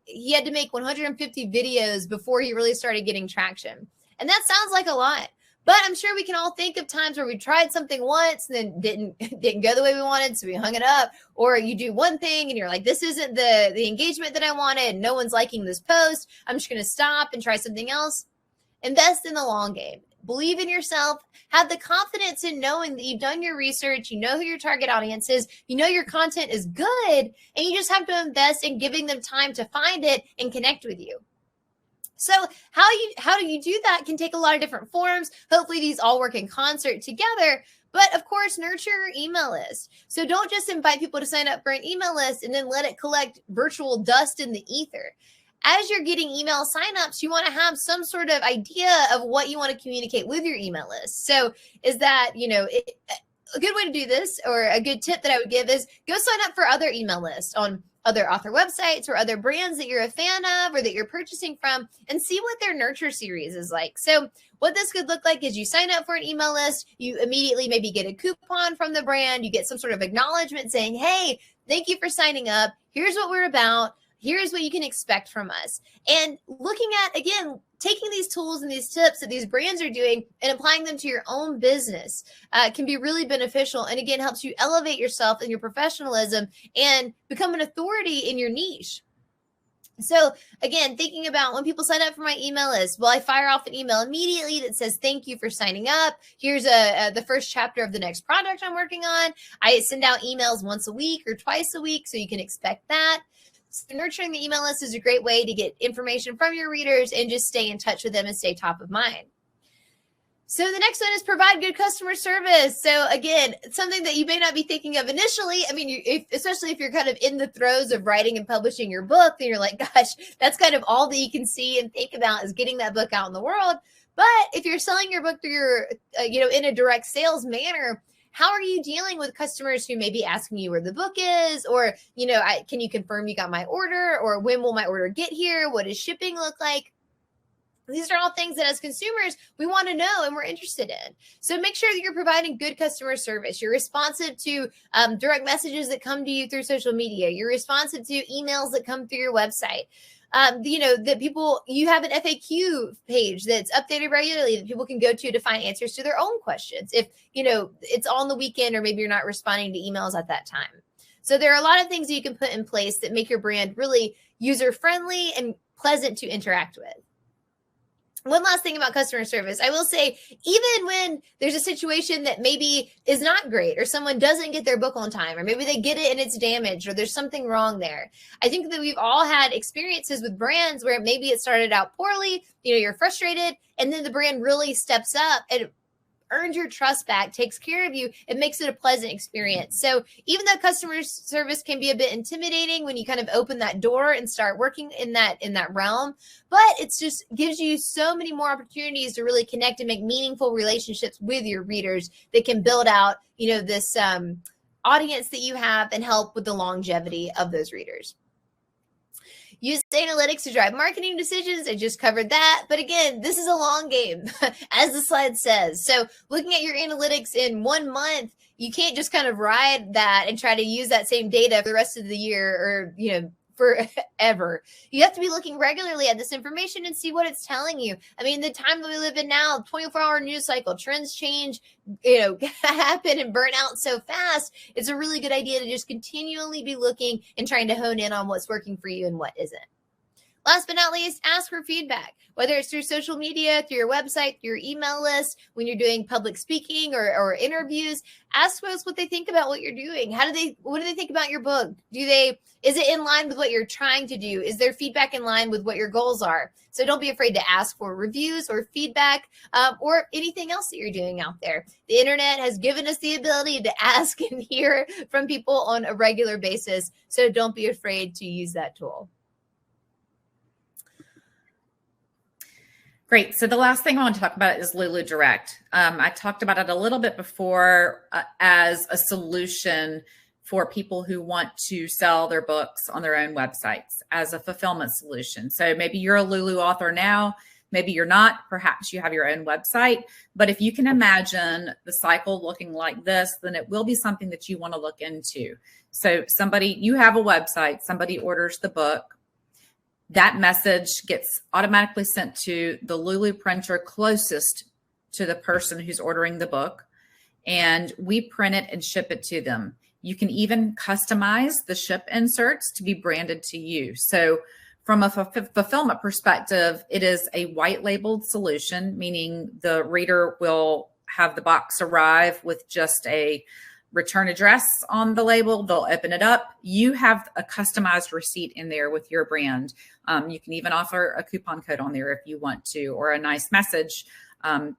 he had to make 150 videos before he really started getting traction. And that sounds like a lot. But I'm sure we can all think of times where we tried something once and then didn't go the way we wanted, so we hung it up. Or you do one thing and you're like, this isn't the engagement that I wanted. No one's liking this post. I'm just going to stop and try something else. Invest in the long game. believe in yourself, have the confidence in knowing that you've done your research, you know who your target audience is, you know your content is good, and you just have to invest in giving them time to find it and connect with you. So how do you do that can take a lot of different forms. Hopefully these all work in concert together. But of course, nurture your email list. So don't just invite people to sign up for an email list and then let it collect virtual dust in the ether. As you're getting email signups, you want to have some sort of idea of what you want to communicate with your email list. So is that, a good way to do this, or a good tip that I would give, is go sign up for other email lists on other author websites or other brands that you're a fan of or that you're purchasing from, and see what their nurture series is like. So what this could look like is you sign up for an email list, you immediately maybe get a coupon from the brand, you get some sort of acknowledgement saying, hey, thank you for signing up. Here's what we're about. Here's what you can expect from us. And looking at, again, taking these tools and these tips that these brands are doing and applying them to your own business can be really beneficial. And again, helps you elevate yourself and your professionalism and become an authority in your niche. So again, thinking about when people sign up for my email list, well, I fire off an email immediately that says, thank you for signing up. Here's the first chapter of the next project I'm working on. I send out emails once a week or twice a week, so you can expect that. So nurturing the email list is a great way to get information from your readers and just stay in touch with them and stay top of mind. So the next one is provide good customer service. So again, something that you may not be thinking of initially. I mean, especially if you're kind of in the throes of writing and publishing your book, then you're like, gosh, that's kind of all that you can see and think about is getting that book out in the world. But if you're selling your book through your, in a direct sales manner, how are you dealing with customers who may be asking you where the book is, or, can you confirm you got my order, or when will my order get here? What does shipping look like? These are all things that as consumers, we want to know and we're interested in. So make sure that you're providing good customer service. You're responsive to direct messages that come to you through social media. You're responsive to emails that come through your website. That you have an FAQ page that's updated regularly that people can go to find answers to their own questions. If, it's on the weekend or maybe you're not responding to emails at that time. So there are a lot of things that you can put in place that make your brand really user-friendly and pleasant to interact with. One last thing about customer service. I will say, even when there's a situation that maybe is not great, or someone doesn't get their book on time, or maybe they get it and it's damaged, or there's something wrong there. I think that we've all had experiences with brands where maybe it started out poorly, you're frustrated, and then the brand really steps up and earns your trust back, takes care of you, it makes it a pleasant experience. So even though customer service can be a bit intimidating when you kind of open that door and start working in that realm, but it's just gives you so many more opportunities to really connect and make meaningful relationships with your readers that can build out, this audience that you have and help with the longevity of those readers. Use analytics to drive marketing decisions. I just covered that. But again, this is a long game, as the slide says. So looking at your analytics in 1 month, you can't just kind of ride that and try to use that same data for the rest of the year or, forever. You have to be looking regularly at this information and see what it's telling you. I mean, the time that we live in now, 24-hour news cycle, trends change, happen and burn out so fast. It's a really good idea to just continually be looking and trying to hone in on what's working for you and what isn't. Last but not least, ask for feedback, whether it's through social media, through your website, through your email list, when you're doing public speaking or interviews. Ask folks what they think about what you're doing. What do they think about your book? Is it in line with what you're trying to do? Is their feedback in line with what your goals are? So don't be afraid to ask for reviews or feedback or anything else that you're doing out there. The internet has given us the ability to ask and hear from people on a regular basis. So don't be afraid to use that tool.
Great. So the last thing I want to talk about is Lulu Direct. I talked about it a little bit before as a solution for people who want to sell their books on their own websites as a fulfillment solution. So maybe you're a Lulu author now, maybe you're not, perhaps you have your own website, but if you can imagine the cycle looking like this, then it will be something that you want to look into. So you have a website, somebody orders the book, that message gets automatically sent to the Lulu printer closest to the person who's ordering the book, and we print it and ship it to them. You can even customize the ship inserts to be branded to you. So From a fulfillment perspective, it is a white labeled solution, meaning the reader will have the box arrive with just a return address on the label. They'll open it up. You have a customized receipt in there with your brand. You can even offer a coupon code on there if you want to, or a nice message.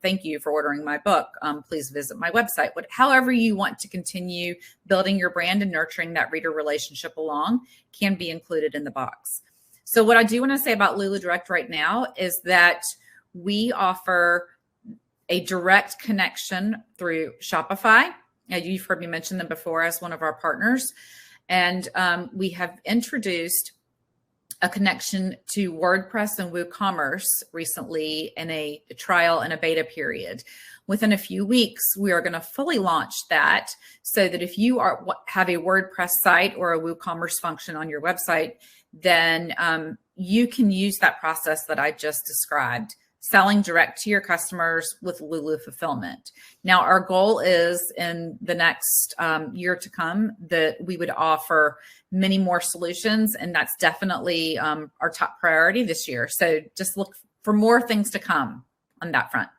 Thank you for ordering my book. Please visit my website. However you want to continue building your brand and nurturing that reader relationship along can be included in the box. So what I do want to say about Lulu Direct right now is that we offer a direct connection through Shopify. You've heard me mention them before as one of our partners. And we have introduced a connection to WordPress and WooCommerce recently in a trial and a beta period. Within a few weeks, we are going to fully launch that so that if you have a WordPress site or a WooCommerce function on your website, then you can use that process that I just described, selling direct to your customers with Lulu Fulfillment. Now, our goal is in the next year to come that we would offer many more solutions, and that's definitely our top priority this year. So just look for more things to come on that front.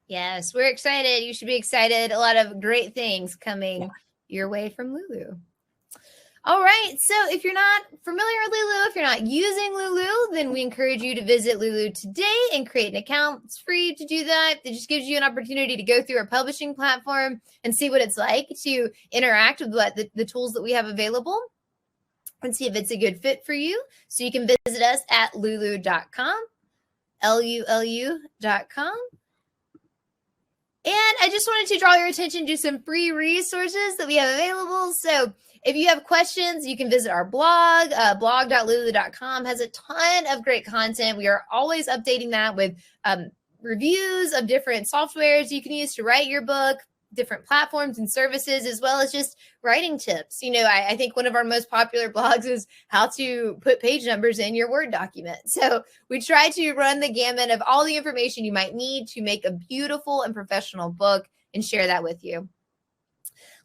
Yes, we're excited. You should be excited. A lot of great things coming your way from Lulu. All right. So if you're not familiar with Lulu, if you're not using Lulu, then we encourage you to visit Lulu today and create an account. It's free to do that. It just gives you an opportunity to go through our publishing platform and see what it's like to interact with the tools that we have available and see if it's a good fit for you. So you can visit us at lulu.com, LULU.com. And I just wanted to draw your attention to some free resources that we have available. So if you have questions, you can visit our blog. Blog.lulu.com has a ton of great content. We are always updating that with reviews of different softwares you can use to write your book, different platforms and services, as well as just writing tips. You know, I think one of our most popular blogs is how to put page numbers in your Word document. So we try to run the gamut of all the information you might need to make a beautiful and professional book and share that with you.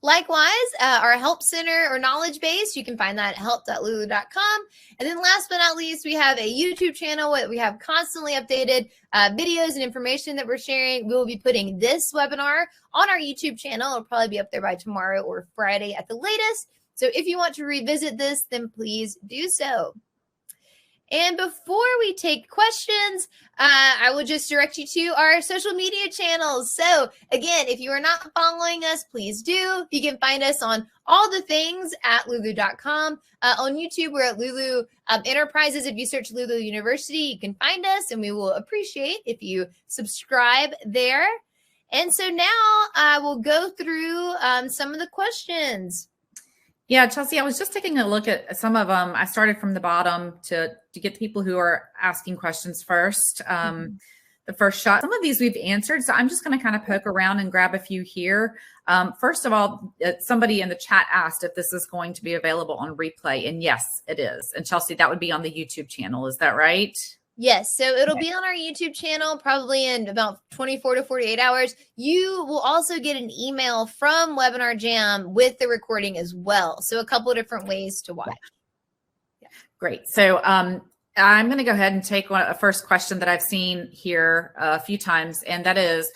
Likewise, our help center or knowledge base, you can find that at help.lulu.com. And then last but not least, we have a YouTube channel where we have constantly updated videos and information that we're sharing. We will be putting this webinar on our YouTube channel. It'll probably be up there by tomorrow or Friday at the latest. So if you want to revisit this, then please do so. And before we take questions, I will just direct you to our social media channels. So again, if you are not following us, please do. You can find us on all the things at lulu.com. On YouTube, we're at Lulu Enterprises. If you search Lulu University, you can find us, and we will appreciate if you subscribe there. And so now I will go through some of the questions.
Yeah, Chelsea, I was just taking a look at some of them. I started from the bottom to get the people who are asking questions first. The first shot, some of these we've answered. So I'm just going to kind of poke around and grab a few here. First of all, somebody in the chat asked if this is going to be available on replay. And yes, it is. And Chelsea, that would be on the YouTube channel. Is that right?
Yes, so it'll be on our YouTube channel probably in about 24 to 48 hours. You will also get an email from Webinar Jam with the recording as well. So a couple of different ways to watch.
Yeah. Great. So I'm going to go ahead and take a first question that I've seen here a few times, and that is,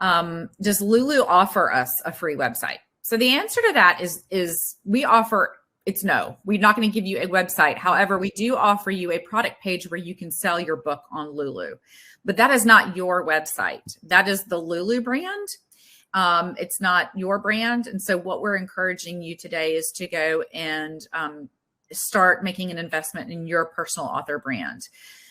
does Lulu offer us a free website? So the answer to that is we offer. It's no, we're not going to give you a website. However, we do offer you a product page where you can sell your book on Lulu, but that is not your website. That is the Lulu brand. It's not your brand. And so what we're encouraging you today is to go and start making an investment in your personal author brand.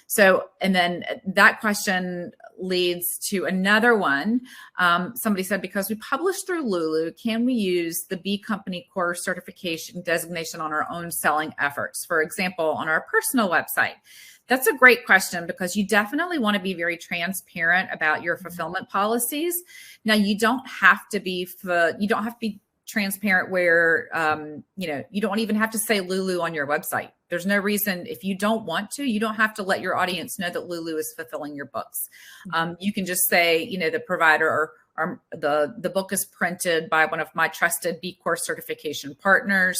So, and then that question leads to another one. Somebody said, because we publish through Lulu, can we use the B Company Core certification designation on our own selling efforts? For example, on our personal website. That's a great question because you definitely want to be very transparent about your fulfillment policies. Now, you don't have to be transparent where, you don't even have to say Lulu on your website. There's no reason, if you don't want to, you don't have to let your audience know that Lulu is fulfilling your books. You can just say, the provider The book is printed by one of my trusted B Corp certification partners.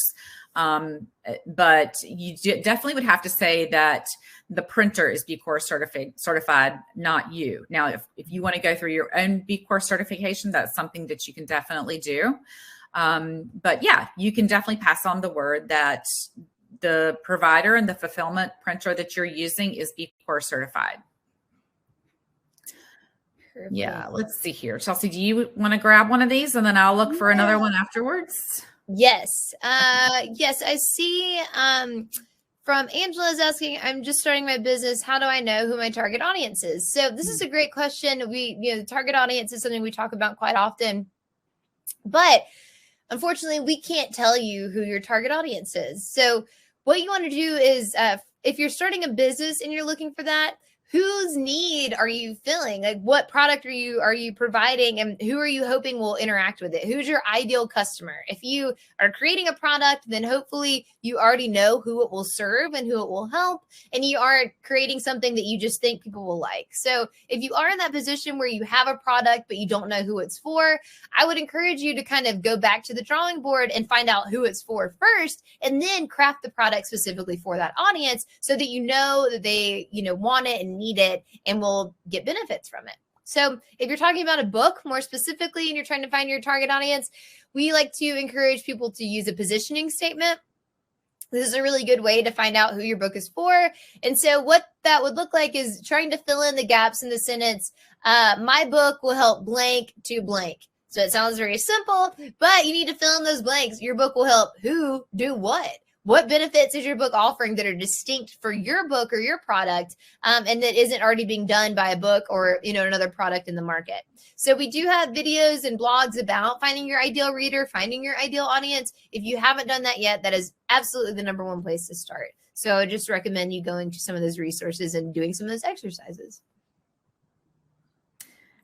But you definitely would have to say that the printer is B Corp certified, not you. Now, if you want to go through your own B Corp certification, that's something that you can definitely do. But yeah, you can definitely pass on the word that the provider and the fulfillment printer that you're using is B Corp certified. Perfect. Yeah, let's see here. Chelsea, do you want to grab one of these and then I'll look for another one afterwards?
Yes. Yes, I see. From Angela's asking, I'm just starting my business. How do I know who my target audience is? So this is a great question. The target audience is something we talk about quite often, but unfortunately, we can't tell you who your target audience is. So what you want to do is, if you're starting a business and you're looking for that, whose need are you filling? Like, what product are you providing, and who are you hoping will interact with it? Who's your ideal customer? If you are creating a product, then hopefully you already know who it will serve and who it will help, and you aren't creating something that you just think people will like. So if you are in that position where you have a product but you don't know who it's for, I would encourage you to kind of go back to the drawing board and find out who it's for first, and then craft the product specifically for that audience so that you know that they want it and need it and will get benefits from it. So if you're talking about a book more specifically and you're trying to find your target audience, we like to encourage people to use a positioning statement. This is a really good way to find out who your book is for. And so what that would look like is trying to fill in the gaps in the sentence. My book will help blank to blank. So it sounds very simple, but you need to fill in those blanks. Your book will help who do what? What benefits is your book offering that are distinct for your book or your product, and that isn't already being done by a book or another product in the market? So we do have videos and blogs about finding your ideal reader, finding your ideal audience. If you haven't done that yet, that is absolutely the number one place to start. So I just recommend you going to some of those resources and doing some of those exercises.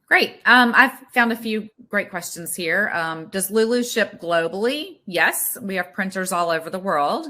Great. I've found a few great questions here. Does Lulu ship globally? Yes, we have printers all over the world.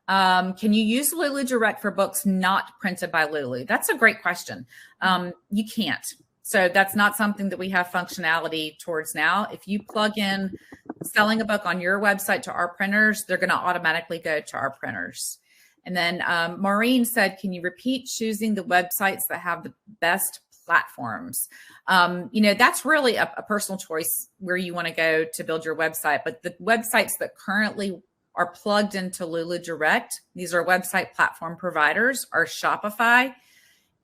Can you use Lulu Direct for books not printed by Lulu? That's a great question. You can't. So that's not something that we have functionality towards now. If you plug in selling a book on your website to our printers, they're going to automatically go to our printers. And then Maureen said, can you repeat choosing the websites that have the best platforms? That's really a personal choice where you want to go to build your website. But the websites that currently are plugged into Lulu Direct, these are website platform providers, are Shopify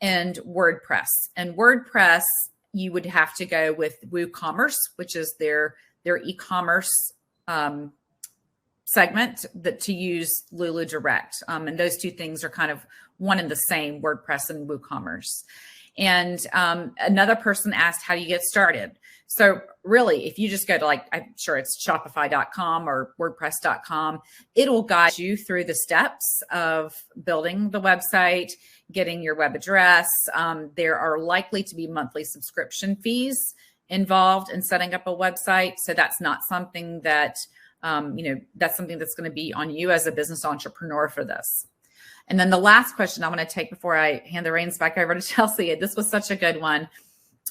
and WordPress. And WordPress, you would have to go with WooCommerce, which is their e-commerce segment to use Lulu Direct. And those two things are kind of one and the same, WordPress and WooCommerce. And another person asked, how do you get started? So really, if you just go to I'm sure it's shopify.com or wordpress.com, it'll guide you through the steps of building the website, getting your web address. There are likely to be monthly subscription fees involved in setting up a website. So that's not something that, that's something that's going to be on you as a business entrepreneur for this. And then the last question I want to take before I hand the reins back over to Chelsea, this was such a good one.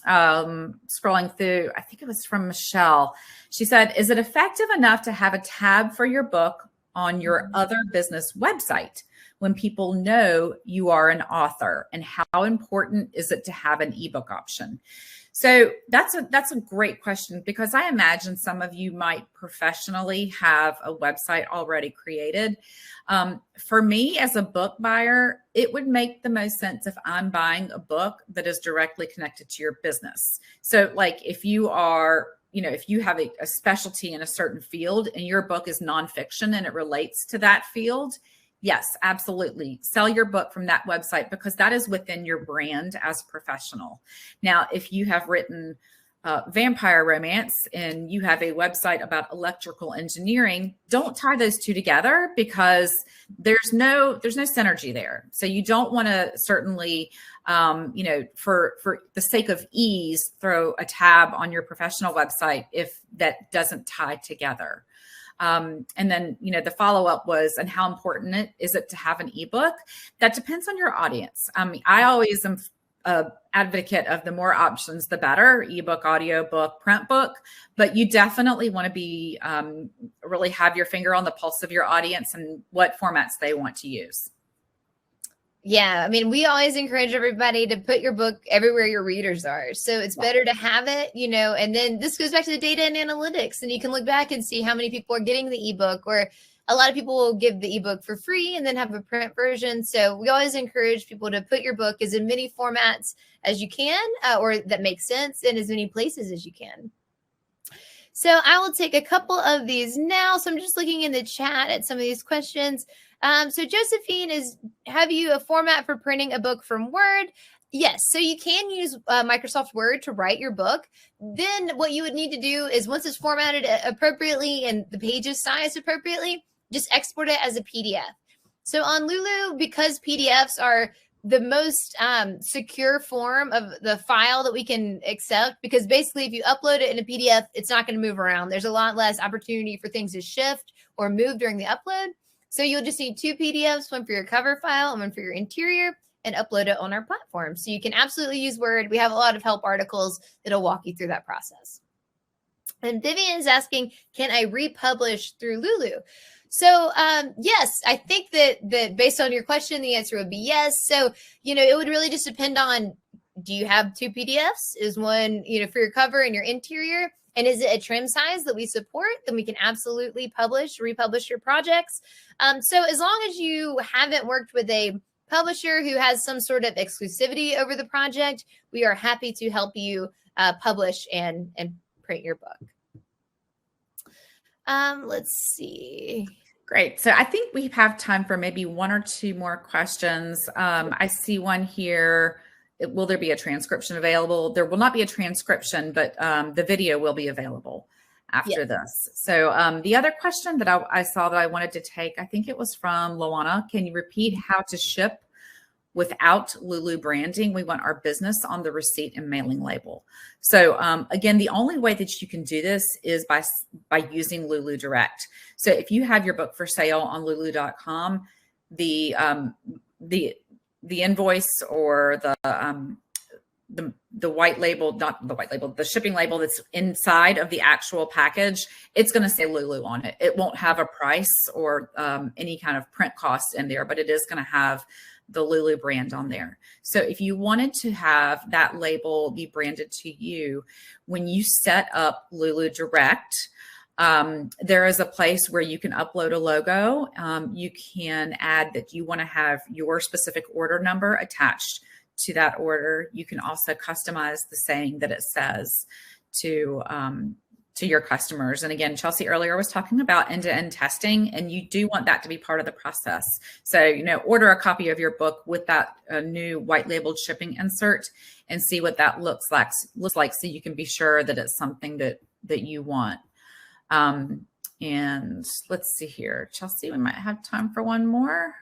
Scrolling through, I think it was from Michelle. She said, is it effective enough to have a tab for your book on your other business website when people know you are an author? And how important is it to have an ebook option? So that's a great question, because I imagine some of you might professionally have a website already created. For me as a book buyer, it would make the most sense if I'm buying a book that is directly connected to your business. So if you are, if you have a specialty in a certain field and your book is nonfiction and it relates to that field, yes, absolutely. Sell your book from that website, because that is within your brand as a professional. Now, if you have written vampire romance and you have a website about electrical engineering, don't tie those two together, because there's no synergy there. So you don't want to certainly, for the sake of ease, throw a tab on your professional website if that doesn't tie together. And then, the follow-up was, and how important is it to have an ebook? That depends on your audience. I always am a advocate of the more options, the better: ebook, audiobook, print book. But you definitely want to be really have your finger on the pulse of your audience and what formats they want to use.
Yeah, I mean, we always encourage everybody to put your book everywhere your readers are. So it's better to have it, and then this goes back to the data and analytics, and you can look back and see how many people are getting the ebook, or a lot of people will give the ebook for free and then have a print version. So we always encourage people to put your book as in many formats as you can, or that makes sense, and as many places as you can. So I will take a couple of these now. So I'm just looking in the chat at some of these questions. So Josephine have you a format for printing a book from Word? Yes. So you can use Microsoft Word to write your book. Then what you would need to do is, once it's formatted appropriately and the pages sized appropriately, just export it as a PDF. So on Lulu, because PDFs are the most secure form of the file that we can accept, because basically if you upload it in a PDF, it's not going to move around. There's a lot less opportunity for things to shift or move during the upload. So you'll just need 2 PDFs, one for your cover file and one for your interior, and upload it on our platform. So you can absolutely use Word. We have a lot of help articles that'll walk you through that process. And Vivian is asking, can I republish through Lulu? So yes, I think that based on your question, the answer would be yes. So, it would really just depend on, do you have 2 PDFs? Is one, for your cover and your interior? And is it a trim size that we support? Then we can absolutely republish your projects. So as long as you haven't worked with a publisher who has some sort of exclusivity over the project, we are happy to help you publish and print your book. Let's see.
Great. So I think we have time for maybe 1 or 2 more questions. I see one here. Will there be a transcription available? There will not be a transcription, but the video will be available after this. So the other question that I saw that I wanted to take, I think it was from Luana. Can you repeat how to ship without Lulu branding? We want our business on the receipt and mailing label. So again, the only way that you can do this is by using Lulu Direct. So if you have your book for sale on lulu.com, the invoice or the white label, not the white label, the shipping label that's inside of the actual package, it's going to say Lulu on it. It won't have a price or any kind of print cost in there, but it is going to have the Lulu brand on there. So if you wanted to have that label be branded to you, when you set up Lulu Direct, there is a place where you can upload a logo. You can add that you want to have your specific order number attached to that order. You can also customize the saying that it says to your customers. And again, Chelsea earlier was talking about end-to-end testing, and you do want that to be part of the process. So, order a copy of your book with that new white labeled shipping insert and see what that looks like, so you can be sure that it's something that you want. And let's see here, Chelsea, we might have time for one more.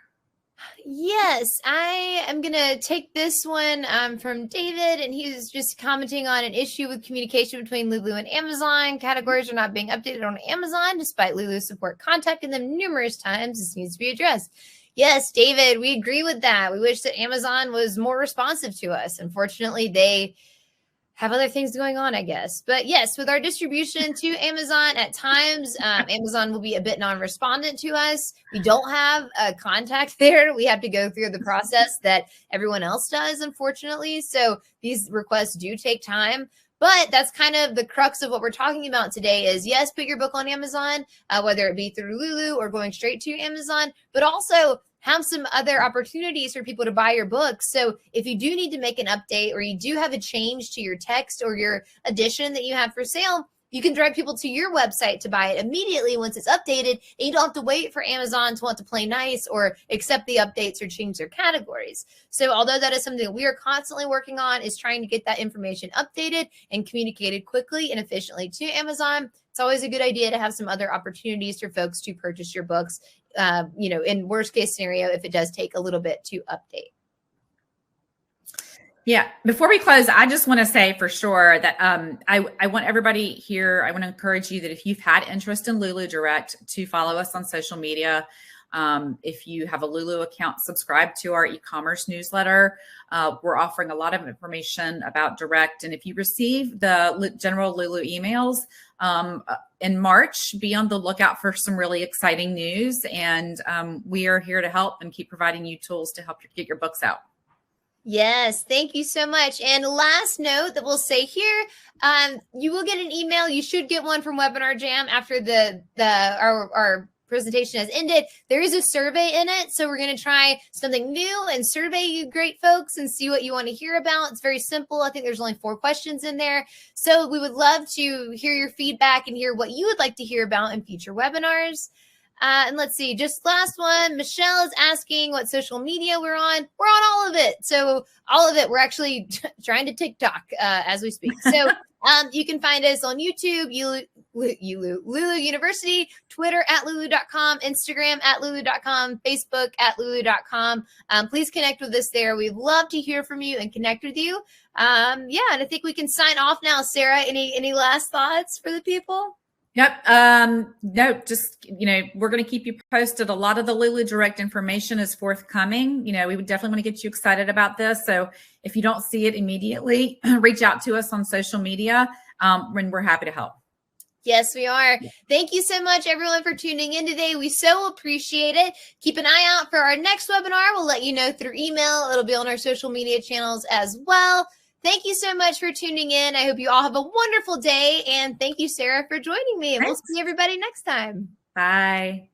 Yes, I am going to take this one from David, and he's just commenting on an issue with communication between Lulu and Amazon. Categories are not being updated on Amazon, despite Lulu's support contacting them numerous times. This needs to be addressed. Yes, David, we agree with that. We wish that Amazon was more responsive to us. Unfortunately, they have other things going on, I guess. But yes, with our distribution to Amazon, at times, Amazon will be a bit non-respondent to us. We don't have a contact there. We have to go through the process that everyone else does, unfortunately. So these requests do take time. But that's kind of the crux of what we're talking about today is, yes, put your book on Amazon, whether it be through Lulu or going straight to Amazon, but also have some other opportunities for people to buy your books. So if you do need to make an update, or you do have a change to your text or your edition that you have for sale, you can direct people to your website to buy it immediately once it's updated, and you don't have to wait for Amazon to want to play nice or accept the updates or change their categories. So although that is something that we are constantly working on, is trying to get that information updated and communicated quickly and efficiently to Amazon, it's always a good idea to have some other opportunities for folks to purchase your books, in worst case scenario, if it does take a little bit to update.
Yeah. Before we close, I just want to say for sure that I want everybody here, I want to encourage you that if you've had interest in Lulu Direct, to follow us on social media. If you have a Lulu account, subscribe to our e-commerce newsletter. We're offering a lot of information about direct. And if you receive the general Lulu emails in March, be on the lookout for some really exciting news. And we are here to help and keep providing you tools to help you get your books out.
Yes, thank you so much. And last note that we'll say here, you will get an email. You should get one from Webinar Jam after our presentation has ended. There is a survey in it, so we're going to try something new and survey you great folks and see what you want to hear about. It's very simple. I think there's only 4 questions in there. So we would love to hear your feedback and hear what you would like to hear about in future webinars. And let's see, just last one. Michelle is asking what social media we're on. We're on all of it. So all of it. We're actually trying to TikTok as we speak. So you can find us on YouTube, Lulu University, Twitter @lulu.com, Instagram @lulu.com, Facebook @lulu.com. Please connect with us there. We'd love to hear from you and connect with you. Yeah, and I think we can sign off now. Sarah, any last thoughts for the people?
Yep. No, just, we're going to keep you posted. A lot of the Lulu Direct information is forthcoming. We would definitely want to get you excited about this. So if you don't see it immediately, reach out to us on social media, when we're happy to help.
Yes, we are. Thank you so much, everyone, for tuning in today. We so appreciate it. Keep an eye out for our next webinar. We'll let you know through email. It'll be on our social media channels as well. Thank you so much for tuning in. I hope you all have a wonderful day. And thank you, Sarah, for joining me. And we'll see everybody next time.
Bye.